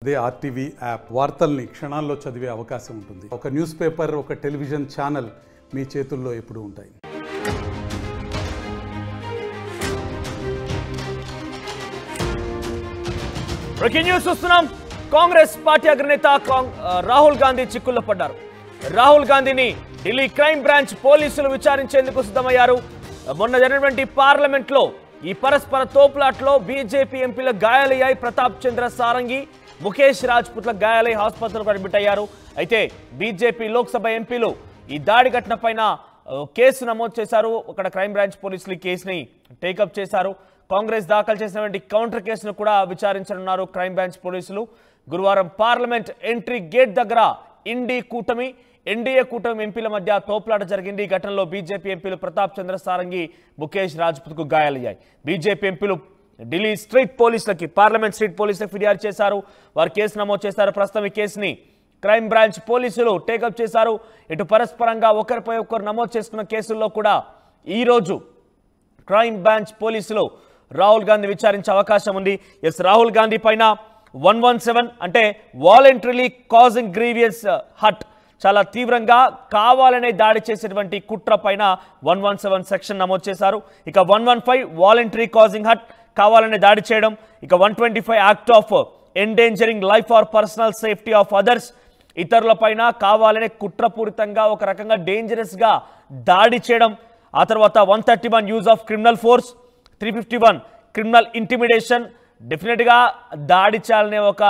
అదే RTV app వార్తల్ని క్షణాల్లో చదివే అవకాశం ఉంటుంది. ఒక న్యూస్ పేపర్, ఒక టెలివిజన్ ఛానల్ మీ చేతుల్లో ఎప్పుడూ ఉంటాయి. బ్రేకింగ్ న్యూస్ చూస్తున్నాం. కాంగ్రెస్ పార్టీ అగ్రనేత రాహుల్ గాంధీ చిక్కుల్లో పడ్డారు. రాహుల్ గాంధీని ఢిల్లీ క్రైమ్ బ్రాంచ్ పోలీసులు విచారించేందుకు సిద్ధమయ్యారు. మొన్న జరిగినటువంటి పార్లమెంట్ లో ఈ పరస్పర తోపులాట్లో బీజేపీ ఎంపీల గాయాలయ్యాయి. ప్రతాప్ చంద్ర సారంగి, ముఖేష్ రాజ్పుత్ల గాయాలై హాస్పిటల్కు అడ్మిట్ అయ్యారు. అయితే బీజేపీ లోక్సభ ఎంపీలు ఈ దాడి ఘటన పైన కేసు నమోదు చేశారు. అక్కడ క్రైమ్ బ్రాంచ్ పోలీసులు ఈ కేసుని టేకప్ చేశారు. కాంగ్రెస్ దాఖలు చేసినటువంటి కౌంటర్ కేసును కూడా విచారించనున్నారు క్రైమ్ బ్రాంచ్ పోలీసులు. గురువారం పార్లమెంట్ ఎంట్రీ గేట్ దగ్గర ఎన్డీఏ కూటమి ఎంపీల మధ్య తోపులాట జరిగింది. ఈ ఘటనలో బీజేపీ ఎంపీలు ప్రతాప్ చంద్ర సారంగి, ముఖేష్ రాజ్పుత్కు గాయాలయ్యాయి. బీజేపీ ఎంపీలు ఢిల్లీ పార్లమెంట్ స్ట్రీట్ పోలీసులకు ఫిర్యాదు చేశారు. వారు కేసు నమోదు చేశారు. ప్రస్తుతం ఈ కేసుని క్రైమ్ బ్రాంచ్ పోలీసులు టేకప్ చేశారు. ఇటు పరస్పరంగా ఒకరిపై ఒకరు నమోదు చేసుకున్న కేసుల్లో కూడా ఈరోజు క్రైమ్ బ్రాంచ్ పోలీసులు రాహుల్ గాంధీ విచారించే అవకాశం ఉంది. రాహుల్ గాంధీ పైన 117 అంటే వాలంటరీలీ కాజింగ్ గ్రీవియస్ హర్ట్, చాలా తీవ్రంగా కావాలనే దాడి చేసేటువంటి కుట్ర పైన 117 సెక్షన్ నమోదు చేశారు. ఇక 115 వాలంటరీ కాజింగ్ హర్ట్, కావాలనే దాడి చేయడం. ఇక 125 act of endangering life or personal safety of others, ఇతరుల పైన కావాలనే కుట్రపూరితంగా ఒక రకంగా డేంజరస్ గా దాడి చేయడం. ఆ తర్వాత 131 use of criminal force, 351 criminal intimidation, definite గా దాడి చేయాలనే ఒక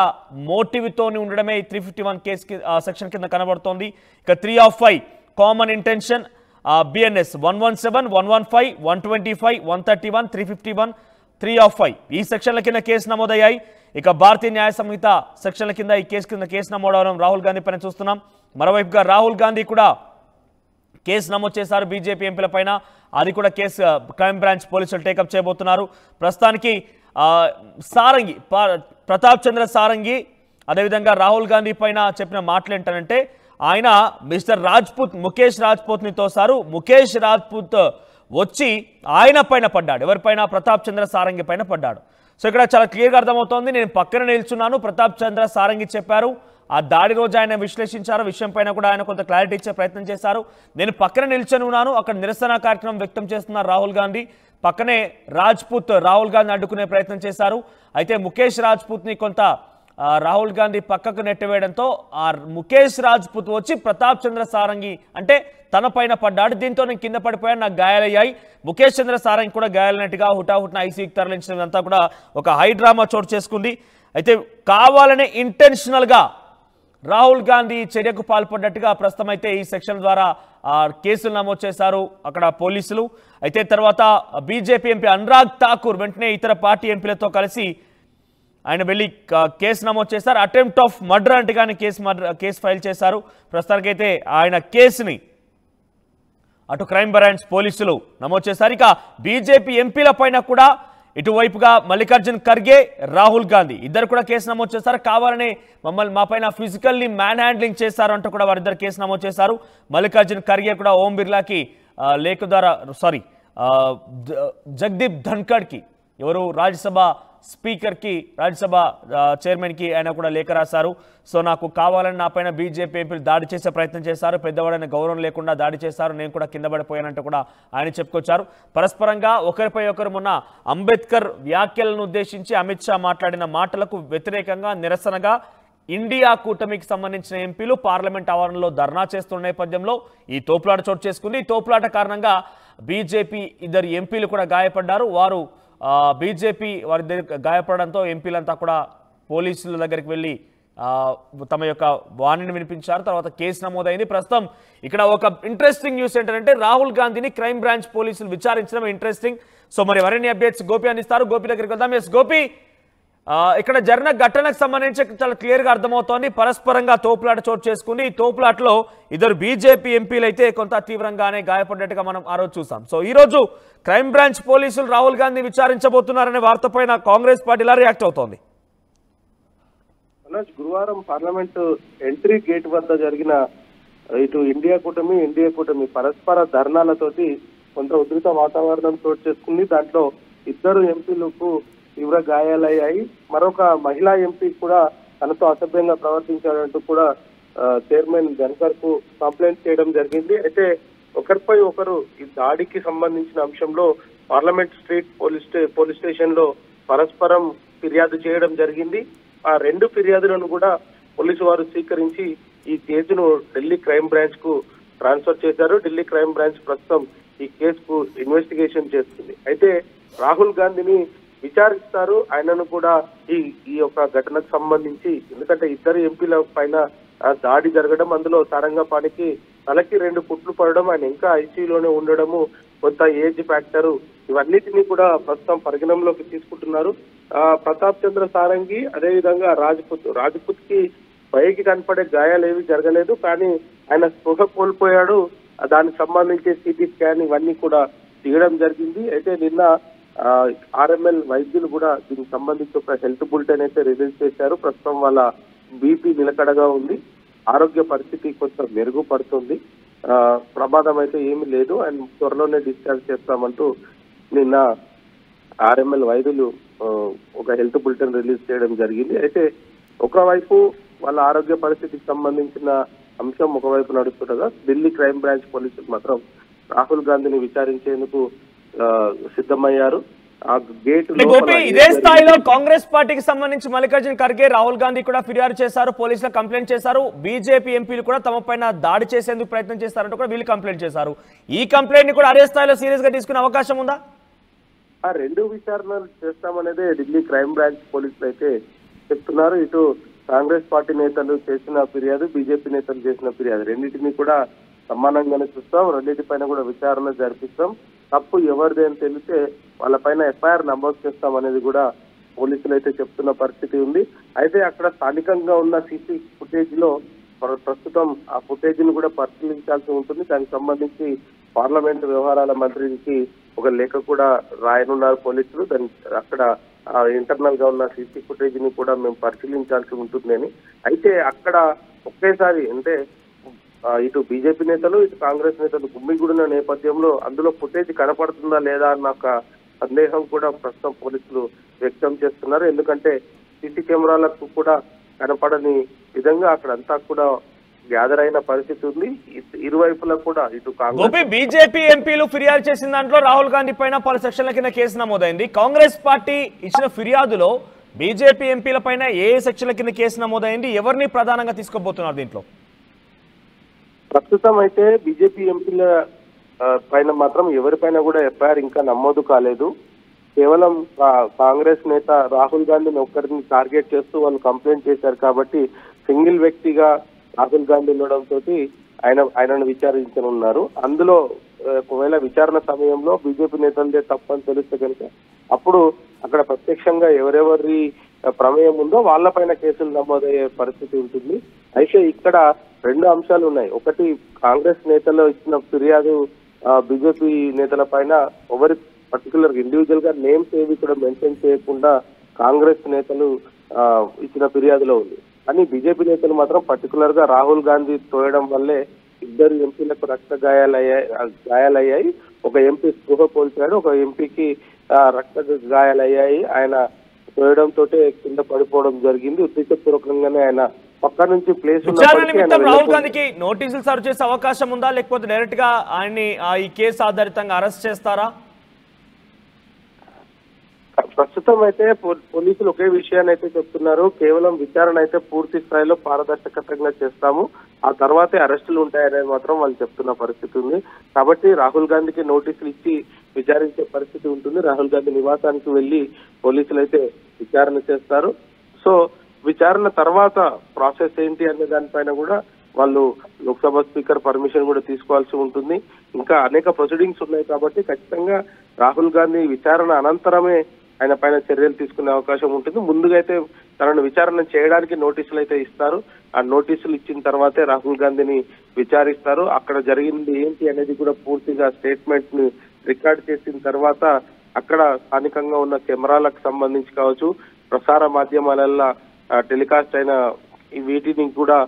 మోటివ్తోని ఉండడమే ఈ 351 కేసు సెక్షన్ కింద కనబడుతోంది. ఇక 3/5 కామన్ ఇంటెన్షన్, బిఎన్ఎస్ 117, 115, 125, 131, 351, 3/5 ఈ సెక్షన్ల కింద కేసు నమోదయ్యాయి. ఇక భారతీయ న్యాయ సంహిత సెక్షన్ల కింద ఈ కేసు నమోదవడం రాహుల్ గాంధీ పైన చూస్తున్నాం. మరోవైపుగా రాహుల్ గాంధీ కూడా కేసు నమోదు చేశారు బీజేపీ ఎంపీల పైన. అది కూడా కేసు క్రైమ్ బ్రాంచ్ పోలీసులు టేకప్ చేయబోతున్నారు. ప్రస్తుతానికి సారంగి, ప్రతాప్ చంద్ర సారంగి, అదేవిధంగా రాహుల్ గాంధీ పైన చెప్పిన మాటలు ఏంటంటే, ఆయన మిస్టర్ రాజ్పుత్, ముఖేష్ రాజ్పుత్ని తోసారు. ముఖేష్ రాజ్పుత్ వచ్చి ఆయన పైన పడ్డాడు. ఎవరిపైన? ప్రతాప్ చంద్ర సారంగి పైన పడ్డాడు. సో ఇక్కడ చాలా క్లియర్గా అర్థమవుతోంది. నేను పక్కన నిల్చున్నాను, ప్రతాప్ చంద్ర సారంగి చెప్పారు. ఆ దాడి రోజు ఆయన విశ్లేషించారు. విషయం పైన కూడా ఆయన కొంత క్లారిటీ ఇచ్చే ప్రయత్నం చేశారు. నేను పక్కన నిల్చొని ఉన్నాను, అక్కడ నిరసన కార్యక్రమం వ్యక్తం చేస్తున్నారు రాహుల్ గాంధీ. పక్కనే రాహుల్ గాంధీ అడ్డుకునే ప్రయత్నం చేశారు. అయితే ముఖేష్ రాజ్పుత్ని కొంత రాహుల్ గాంధీ పక్కకు నెట్టివేయడంతో ఆ ముఖేష్ రాజ్పుత్ వచ్చి ప్రతాప్ చంద్ర సారంగి అంటే తన పైన పడ్డాడు. దీంతో నేను కింద పడిపోయాను, నాకు గాయాలయ్యాయి. ముఖేష్ చంద్ర సారంగి కూడా గాయాలైనట్టుగా హుటాహుటిన ఐసీయూకి తరలించడం అంతా కూడా ఒక హై డ్రామా చోటు చేసుకుంది. అయితే కావాలనే ఇంటెన్షనల్గా రాహుల్ గాంధీ చర్యకు పాల్పడ్డట్టుగా ప్రస్తుతం అయితే ఈ సెక్షన్ ద్వారా కేసులు నమోదు చేశారు అక్కడ పోలీసులు. అయితే తర్వాత బీజేపీ ఎంపీ అనురాగ్ ఠాకూర్ వెంటనే ఇతర పార్టీ ఎంపీలతో కలిసి ఆయన వెళ్ళి కేసు నమోదు చేశారు. అటెంప్ట్ ఆఫ్ మర్డర్ అంటేగానే కేసు ఫైల్ చేశారు. ప్రస్తుతానికైతే ఆయన కేసుని అటు క్రైమ్ బ్రాంచ్ పోలీసులు నమోదు చేశారు. ఇక బీజేపీ ఎంపీల పైన కూడా ఇటువైపుగా మల్లికార్జున్ ఖర్గే, రాహుల్ గాంధీ ఇద్దరు కూడా కేసు నమోదు చేశారు. కావాలనే మా పైన ఫిజికల్లీ మ్యాన్ హ్యాండ్లింగ్ చేశారు అంటూ కూడా వారిద్దరు కేసు నమోదు చేశారు. మల్లికార్జున్ ఖర్గే కూడా ఓం బిర్లాకి లేఖ ద్వారా జగదీప్ ధన్కడ్కి, ఎవరు రాజ్యసభ స్పీకర్కి, రాజ్యసభ చైర్మన్కి ఆయన కూడా లేఖ రాశారు. సో నాకు కావాలని నా పైన బీజేపీ ఎంపీలు దాడి చేసే ప్రయత్నం చేశారు, పెద్దవాడైన గౌరవం లేకుండా దాడి చేశారు, నేను కూడా కింద పడిపోయానంటూ కూడా ఆయన చెప్పుకొచ్చారు. పరస్పరంగా ఒకరిపై ఒకరు మొన్న అంబేద్కర్ వ్యాఖ్యలను ఉద్దేశించి అమిత్ షా మాట్లాడిన మాటలకు వ్యతిరేకంగా నిరసనగా ఇండియా కూటమికి సంబంధించిన ఎంపీలు పార్లమెంట్ ఆవరణలో ధర్నా చేస్తున్న నేపథ్యంలో ఈ తోపులాట చోటు చేసుకుంది. ఈ తోపులాట కారణంగా బీజేపీ ఇద్దరు ఎంపీలు కూడా గాయపడ్డారు. వారు బీజేపీ వారి గాయపడడంతో ఎంపీలంతా కూడా పోలీసుల దగ్గరికి వెళ్ళి తమ యొక్క వాణిని వినిపించారు. తర్వాత కేసు నమోదైంది. ప్రస్తుతం ఇక్కడ ఒక ఇంట్రెస్టింగ్ న్యూస్ ఏంటంటే రాహుల్ గాంధీని క్రైమ్ బ్రాంచ్ పోలీసులు విచారించడం ఇంట్రెస్టింగ్. సో మరి ఎవరైనా అప్డేట్స్ గోపి అందిస్తారు. గోపి దగ్గరికి వెళ్దాం. ఎస్ గోపి, ఇక్కడ జరిగిన ఘటనకు సంబంధించి చాలా క్లియర్గా అర్థమవుతోంది. పరస్పరంగా తోపులాట చోటు చేసుకుంది. ఈ తోపులాటలో ఇద్దరు బీజేపీ ఎంపీలు అయితే కొంత తీవ్రంగానే గాయపడ్డట్టుగా మనం ఆ రోజు చూసాం. సో ఈ రోజు క్రైమ్ బ్రాంచ్ పోలీసులు రాహుల్ గాంధీ విచారించబోతున్నారనే వార్తపైన కాంగ్రెస్ పార్టీ ఎలా రియాక్ట్ అవుతోంది? గురువారం పార్లమెంట్ ఎంట్రీ గేట్ వద్ద జరిగిన ఇటు ఎన్డీఏ కూటమి పరస్పర ధర్నాలతోటి కొంత ఉధృత వాతావరణం చోటు చేసుకుంది. దాంట్లో ఇద్దరు ఎంపీలకు తీవ్ర గాయాలయ్యాయి. మరొక మహిళా ఎంపీ కూడా తనతో అసభ్యంగా ప్రవర్తించాడంటూ కూడా చైర్మన్ ధన్కర్ కు కంప్లైంట్ చేయడం జరిగింది. అయితే ఒకరిపై ఒకరు ఈ దాడికి సంబంధించిన అంశంలో పార్లమెంట్ స్ట్రీట్ పోలీస్ స్టేషన్ లో పరస్పరం ఫిర్యాదు చేయడం జరిగింది. ఆ 2 ఫిర్యాదులను కూడా పోలీసు వారు స్వీకరించి ఈ కేసును ఢిల్లీ క్రైమ్ బ్రాంచ్ కు ట్రాన్స్ఫర్ చేశారు. ఢిల్లీ క్రైమ్ బ్రాంచ్ ప్రస్తుతం ఈ కేసుకు ఇన్వెస్టిగేషన్ చేస్తుంది. అయితే రాహుల్ గాంధీని విచారిస్తారు. ఆయనను కూడా ఈ యొక్క ఘటనకు సంబంధించి, ఎందుకంటే ఇద్దరు ఎంపీల పైన దాడి జరగడం, అందులో సారంగపాణికి తలకి 2 కుట్లు పడడం, ఆయన ఇంకా ఐసీయూలోనే ఉండడము, కొంత ఏజ్ ఫ్యాక్టర్, ఇవన్నిటినీ కూడా ప్రస్తుతం పరిగణనలోకి తీసుకుంటున్నారు. ప్రతాప్ చంద్ర సారంగి, అదేవిధంగా రాజ్పుత్ కి పైకి కనపడే గాయాలు ఏవి జరగలేదు, కానీ ఆయన స్పృహ కోల్పోయాడు. దానికి సంబంధించి సిటీ స్కాన్ ఇవన్నీ కూడా తీయడం జరిగింది. అయితే నిన్న ఆర్ఎంఎల్ వైద్యులు కూడా దీనికి సంబంధించి ఒక హెల్త్ బులెటిన్ అయితే రిలీజ్ చేశారు. ప్రస్తుతం వాళ్ళ బీపీ నిలకడగా ఉంది, ఆరోగ్య పరిస్థితి కొంచెం మెరుగుపడుతుంది, ప్రమాదం అయితే ఏమీ లేదు, అండ్ త్వరలోనే డిశ్చార్జ్ చేస్తామంటూ నిన్న ఆర్ఎంఎల్ వైద్యులు ఒక హెల్త్ బులెటిన్ రిలీజ్ చేయడం జరిగింది. అయితే ఒకవైపు వాళ్ళ ఆరోగ్య పరిస్థితికి సంబంధించిన అంశం ఒకవైపు నడుస్తుండగా, ఢిల్లీ క్రైమ్ బ్రాంచ్ పోలీసులు మాత్రం రాహుల్ గాంధీని విచారించేందుకు సిద్ధమయ్యారు. ఆ గేట్ ఇదే స్థాయిలో కాంగ్రెస్ పార్టీకి సంబంధించి మల్లికార్జున ఖర్గే, రాహుల్ గాంధీ కూడా ఫిర్యాదు చేశారు, పోలీసులు కంప్లైంట్ చేశారు. బీజేపీ ఎంపీలు కూడా తమ పైన దాడి చేసేందుకు ప్రయత్నం చేస్తారంటూ కూడా వీళ్ళు కంప్లైంట్ చేశారు. ఈ కంప్లైంట్ ని కూడా అదే స్థాయిలో సీరియస్ గా తీసుకునే అవకాశం ఉందా? ఆ 2 విచారణలు చేస్తామనేది ఢిల్లీ క్రైమ్ బ్రాంచ్ పోలీసులు అయితే చెప్తున్నారు. ఇటు కాంగ్రెస్ పార్టీ నేతలు చేసిన ఫిర్యాదు, బీజేపీ నేతలు చేసిన ఫిర్యాదు, రెండింటినీ కూడా సమానంగానే చూస్తాం, రెండింటిపైన కూడా విచారణ జరిపిస్తాం. తప్పు ఎవరిది అని తెలిస్తే వాళ్ళపైన ఎఫ్ఐఆర్ నమోదు చేస్తాం అనేది కూడా పోలీసులు అయితే చెప్తున్న పరిస్థితి ఉంది. అయితే అక్కడ స్థానికంగా ఉన్న సీసీ ఫుటేజ్ లో ప్రస్తుతం ఆ ఫుటేజ్ ని కూడా పరిశీలించాల్సి ఉంటుంది. దానికి సంబంధించి పార్లమెంట్ వ్యవహారాల మంత్రికి ఒక లేఖ కూడా రాయనున్నారు పోలీసులు. దాని అక్కడ ఇంటర్నల్ గా ఉన్న సీసీ ఫుటేజ్ ని కూడా మేము పరిశీలించాల్సి ఉంటుంది అని. అయితే అక్కడ ఒకేసారి అంటే ఇటు బీజేపీ నేతలు, ఇటు కాంగ్రెస్ నేతలు గుమ్మిగూడిన నేపథ్యంలో అందులో ఫుటేజ్ కనపడుతుందా లేదా అన్న ఒక సందేహం కూడా ప్రస్తుతం పోలీసులు వ్యక్తం చేస్తున్నారు. ఎందుకంటే సీసీ కెమెరాలకు కూడా కనపడని విధంగా అక్కడంతా కూడా గ్యాదర్ అయిన పరిస్థితి ఉంది. ఇరువైపులా కూడా ఇటు కాంగ్రెస్, బీజేపీ ఎంపీలు ఫిర్యాదు చేసిన దాంట్లో రాహుల్ గాంధీ పైన పలు సెక్షన్ల కింద కేసు నమోదైంది. కాంగ్రెస్ పార్టీ ఇచ్చిన ఫిర్యాదులో బీజేపీ ఎంపీల పైన ఏ సెక్షన్ల కింద కేసు నమోదైంది, ఎవరిని ప్రధానంగా తీసుకోబోతున్నారు దీంట్లో? ప్రస్తుతం అయితే బీజేపీ ఎంపీల పైన మాత్రం ఎవరిపైన కూడా ఎఫ్ఐఆర్ ఇంకా నమోదు కాలేదు. కేవలం కాంగ్రెస్ నేత రాహుల్ గాంధీని ఒక్కరిని టార్గెట్ చేస్తూ వాళ్ళు కంప్లైంట్ చేశారు కాబట్టి సింగిల్ వ్యక్తిగా రాహుల్ గాంధీ ఉండడంతో ఆయనను విచారించనున్నారు. అందులో ఒకవేళ విచారణ సమయంలో బీజేపీ నేతలదే తప్పని తెలిస్తే కనుక అప్పుడు అక్కడ ప్రత్యక్షంగా ఎవరెవరి ప్రమేయం ఉందో వాళ్ళపైన కేసులు నమోదయ్యే పరిస్థితి ఉంటుంది. అయితే ఇక్కడ 2 అంశాలు ఉన్నాయి. ఒకటి, కాంగ్రెస్ నేతలు ఇచ్చిన ఫిర్యాదు బీజేపీ నేతల పైన ఎవరి పర్టికులర్ ఇండివిజువల్ గా నేమ్స్ ఏవి కూడా మెన్షన్ చేయకుండా కాంగ్రెస్ నేతలు ఇచ్చిన ఫిర్యాదులో ఉంది. కానీ బీజేపీ నేతలు మాత్రం పర్టికులర్ గా రాహుల్ గాంధీ తోయడం వల్లే 2 ఎంపీలకు రక్త గాయాలయ్యాయి. ఒక ఎంపీ స్పృహ కోల్పోయాడు, ఒక ఎంపీకి రక్త గాయాలయ్యాయి. ఆయన తోయడంతో కింద పడిపోవడం జరిగింది. ఉద్దేశపూర్వకంగానే ఆయన పక్క నుంచి ప్లేస్ రాహుల్ గాంధీకి నోటీసులు సర్వ్ చేసే అవకాశం ఉందా, లేకపోతే డైరెక్ట్ గా ఆయన్ని ఈ కేసు ఆధారితంగా అరెస్ట్ చేస్తారా? ప్రస్తుతం అయితే పోలీసులు ఒకే విషయాన్ని అయితే చెప్తున్నారు. కేవలం విచారణ అయితే పూర్తి స్థాయిలో పారదర్శకంగా చేస్తాము, ఆ తర్వాతే అరెస్టులు ఉంటాయనేది మాత్రం వాళ్ళు చెప్తున్న పరిస్థితి ఉంది. కాబట్టి రాహుల్ గాంధీకి నోటీసులు ఇచ్చి విచారించే పరిస్థితి ఉంటుంది. రాహుల్ గాంధీ నివాసానికి వెళ్లి పోలీసులు అయితే విచారణ చేస్తారు. సో విచారణ తర్వాత ప్రాసెస్ ఏంటి అనే దానిపైన కూడా వాళ్ళు లోక్సభ స్పీకర్ పర్మిషన్ కూడా తీసుకోవాల్సి ఉంటుంది. ఇంకా అనేక ప్రొసీడింగ్స్ ఉన్నాయి కాబట్టి ఖచ్చితంగా రాహుల్ గాంధీ విచారణ అనంతరమే ఆయన పైన చర్యలు తీసుకునే అవకాశం ఉంటుంది. ముందుగా అయితే తనను విచారణ చేయడానికి నోటీసులు అయితే ఇస్తారు. ఆ నోటీసులు ఇచ్చిన తర్వాతే రాహుల్ గాంధీని విచారిస్తారు. అక్కడ జరిగింది ఏంటి అనేది కూడా పూర్తిగా స్టేట్మెంట్ ని రికార్డ్ చేసిన తర్వాత అక్కడ స్థానికంగా ఉన్న కెమెరాలకు సంబంధించి కావచ్చు, ప్రసార మాధ్యమాలలో టెలికాస్ట్ అయిన వీటిని కూడా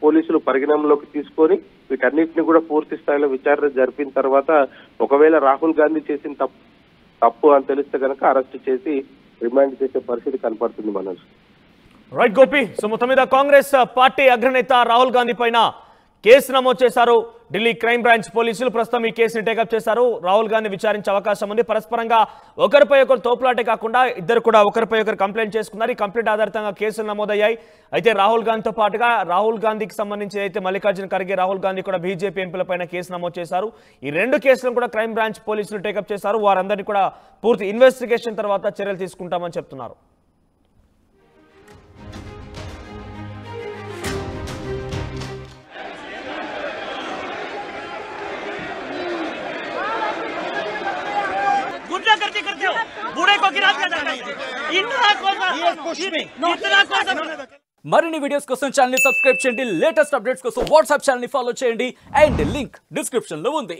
పోలీసులు పరిగణనలోకి తీసుకొని వీటన్నిటిని కూడా పూర్తి స్థాయిలో విచారణ జరిపిన తర్వాత ఒకవేళ రాహుల్ గాంధీ చేసిన తప్పు అని తెలిస్తే కనుక అరెస్ట్ చేసి రిమాండ్ చేసే పరిస్థితి కనపడుతుంది మనోజ్. రైట్ గోపి, సో మొత్తం మీద కాంగ్రెస్ పార్టీ అగ్రనేత రాహుల్ గాంధీ పైన కేసు నమోదు చేశారు ఢిల్లీ క్రైమ్ బ్రాంచ్ పోలీసులు. ప్రస్తుతం ఈ కేసుని టేకప్ చేశారు. రాహుల్ గాంధీ విచారించే అవకాశం ఉంది. పరస్పరంగా ఒకరిపై ఒకరు తోపులాటే కాకుండా ఇద్దరు కూడా ఒకరిపై ఒకరు కంప్లైంట్ చేసుకున్నారు. ఈ కంప్లైంట్ ఆధారితంగా కేసులు నమోదయ్యాయి. అయితే రాహుల్ గాంధీతో పాటుగా రాహుల్ గాంధీకి సంబంధించి అయితే మల్లికార్జున ఖర్గే, రాహుల్ గాంధీ కూడా బీజేపీ ఎంపీలపైన కేసు నమోదు చేశారు. ఈ రెండు కేసులను కూడా క్రైమ్ బ్రాంచ్ పోలీసులు టేకప్ చేశారు. వారందరినీ కూడా పూర్తి ఇన్వెస్టిగేషన్ తర్వాత చర్యలు తీసుకుంటామని చెప్తున్నారు. करते हो बूढ़े को गिरा दिया जाता है इतना మరిన్ని వీడియోస్ కోసం ఛానల్ ని సబ్స్క్రైబ్ చేయండి. లేటెస్ట్ అప్డేట్స్ కోసం వాట్సాప్ ఛానల్ ని ఫాలో చేయండి. అండ్ లింక్ డిస్క్రిప్షన్ లో ఉంది.